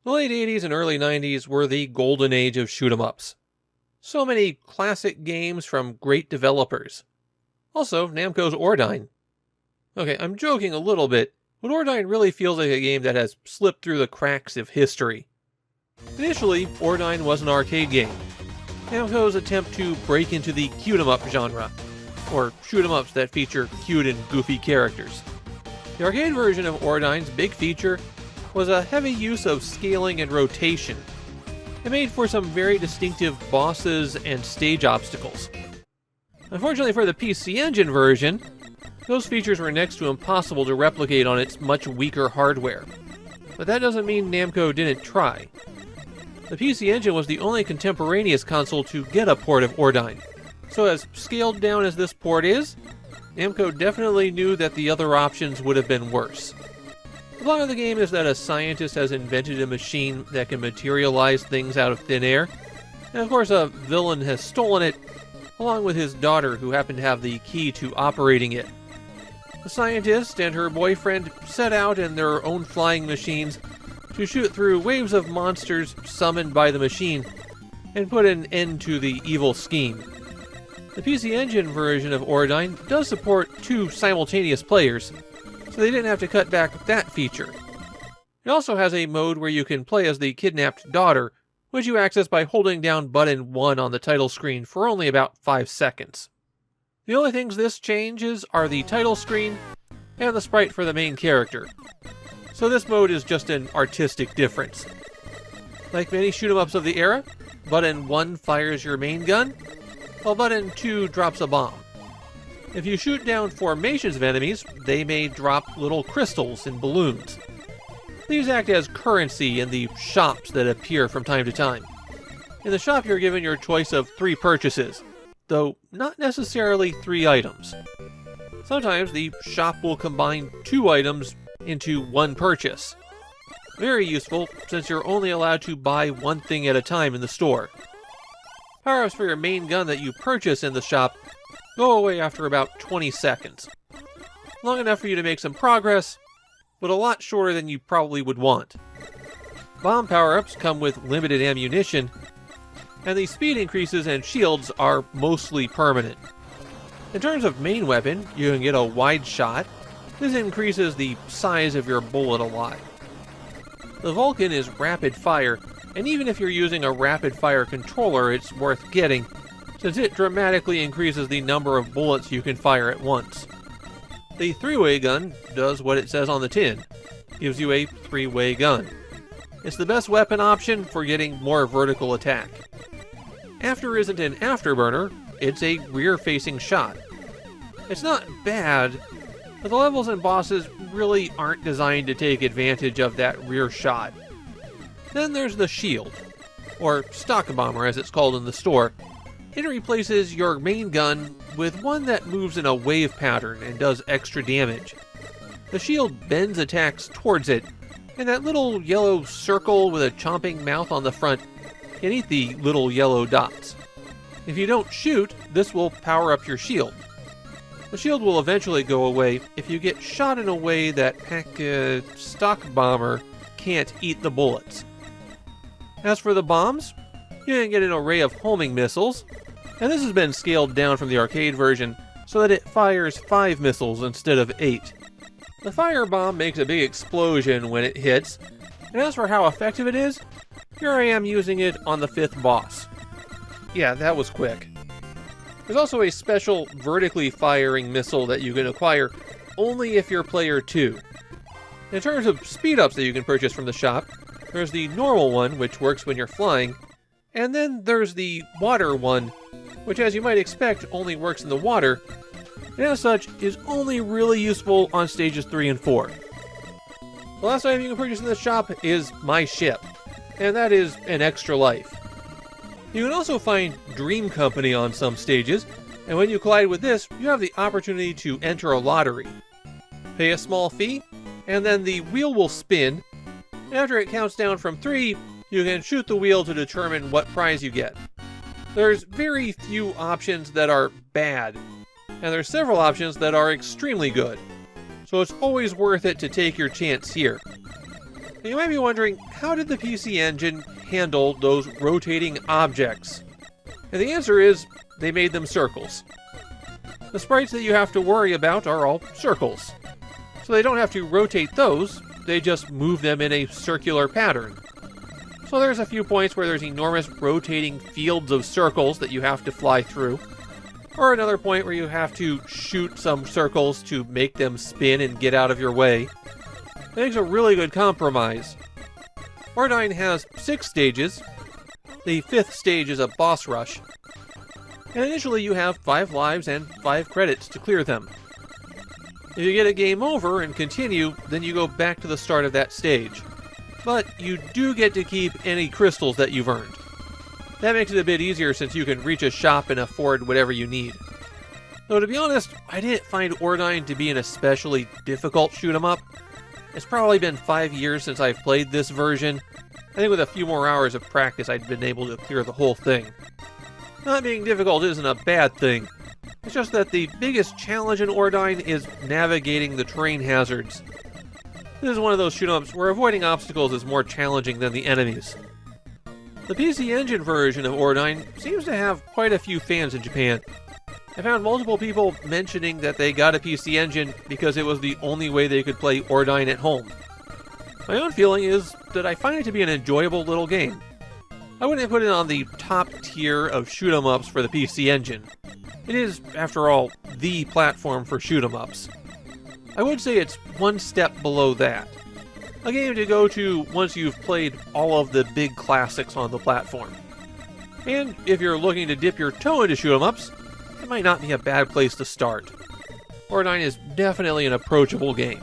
The late 80s and early 90s were the golden age of shoot-'em-ups. So many classic games from great developers. Also, Namco's Ordyne. Okay, I'm joking a little bit, but Ordyne really feels like a game that has slipped through the cracks of history. Initially, Ordyne was an arcade game, Namco's attempt to break into the cute-'em-up genre, or shoot-'em-ups that feature cute and goofy characters. The arcade version of Ordyne's big feature was a heavy use of scaling and rotation. It made for some very distinctive bosses and stage obstacles. Unfortunately for the PC Engine version, those features were next to impossible to replicate on its much weaker hardware. But that doesn't mean Namco didn't try. The PC Engine was the only contemporaneous console to get a port of Ordyne, so as scaled down as this port is, Namco definitely knew that the other options would have been worse. The plot of the game is that a scientist has invented a machine that can materialize things out of thin air, and of course a villain has stolen it, along with his daughter who happened to have the key to operating it. The scientist and her boyfriend set out in their own flying machines to shoot through waves of monsters summoned by the machine and put an end to the evil scheme. The PC Engine version of Ordyne does support 2 simultaneous players, so they didn't have to cut back that feature. It also has a mode where you can play as the kidnapped daughter, which you access by holding down button 1 on the title screen for only about 5 seconds. The only things this changes are the title screen and the sprite for the main character, so this mode is just an artistic difference. Like many shoot-'em-ups of the era, button 1 fires your main gun, while button 2 drops a bomb. If you shoot down formations of enemies, they may drop little crystals and balloons. These act as currency in the shops that appear from time to time. In the shop you're given your choice of 3 purchases, though not necessarily 3 items. Sometimes the shop will combine 2 items into 1 purchase. Very useful, since you're only allowed to buy 1 thing at a time in the store. Power-ups for your main gun that you purchase in the shop go away after about 20 seconds. Long enough for you to make some progress, but a lot shorter than you probably would want. Bomb power-ups come with limited ammunition, and the speed increases and shields are mostly permanent. In terms of main weapon, you can get a wide shot. This increases the size of your bullet a lot. The Vulcan is rapid fire, and even if you're using a rapid fire controller, it's worth getting, since it dramatically increases the number of bullets you can fire at once. The 3-way gun does what it says on the tin, gives you a 3-way gun. It's the best weapon option for getting more vertical attack. After isn't an afterburner, it's a rear-facing shot. It's not bad, but the levels and bosses really aren't designed to take advantage of that rear shot. Then there's the shield, or stock bomber as it's called in the store. It replaces your main gun with one that moves in a wave pattern and does extra damage. The shield bends attacks towards it, and that little yellow circle with a chomping mouth on the front can eat the little yellow dots. If you don't shoot, this will power up your shield. The shield will eventually go away if you get shot in a way that stock bomber can't eat the bullets. As for the bombs, you can get an array of homing missiles, and this has been scaled down from the arcade version so that it fires 5 missiles instead of 8. The firebomb makes a big explosion when it hits, and as for how effective it is, here I am using it on the 5th boss. Yeah, that was quick. There's also a special vertically firing missile that you can acquire only if you're player 2. In terms of speed-ups that you can purchase from the shop, there's the normal one, which works when you're flying, and then there's the water one, which as you might expect only works in the water, and as such is only really useful on stages 3 and 4. The last item you can purchase in the shop is my ship, and that is an extra life. You can also find Dream Company on some stages, and when you collide with this, you have the opportunity to enter a lottery. Pay a small fee, and then the wheel will spin, and after it counts down from 3, you can shoot the wheel to determine what prize you get. There's very few options that are bad, and there's several options that are extremely good, so it's always worth it to take your chance here. You might be wondering, how did the PC Engine handle those rotating objects? And the answer is, they made them circles. The sprites that you have to worry about are all circles. So they don't have to rotate those, they just move them in a circular pattern. So there's a few points where there's enormous rotating fields of circles that you have to fly through. Or another point where you have to shoot some circles to make them spin and get out of your way. I think it's a really good compromise. Ordyne has 6 stages. The 5th stage is a boss rush. And initially you have 5 lives and 5 credits to clear them. If you get a game over and continue, then you go back to the start of that stage. But you do get to keep any crystals that you've earned. That makes it a bit easier since you can reach a shop and afford whatever you need. Though to be honest, I didn't find Ordyne to be an especially difficult shoot-'em-up. It's probably been 5 years since I've played this version. I think with a few more hours of practice I'd been able to clear the whole thing. Not being difficult isn't a bad thing. It's just that the biggest challenge in Ordyne is navigating the terrain hazards. This is one of those shoot-'em-ups where avoiding obstacles is more challenging than the enemies. The PC Engine version of Ordyne seems to have quite a few fans in Japan. I found multiple people mentioning that they got a PC Engine because it was the only way they could play Ordyne at home. My own feeling is that I find it to be an enjoyable little game. I wouldn't put it on the top tier of shoot-'em-ups for the PC Engine. It is, after all, the platform for shoot-'em-ups. I would say it's one step below that. A game to go to once you've played all of the big classics on the platform. And if you're looking to dip your toe into shoot-'em-ups, it might not be a bad place to start. Ordyne is definitely an approachable game.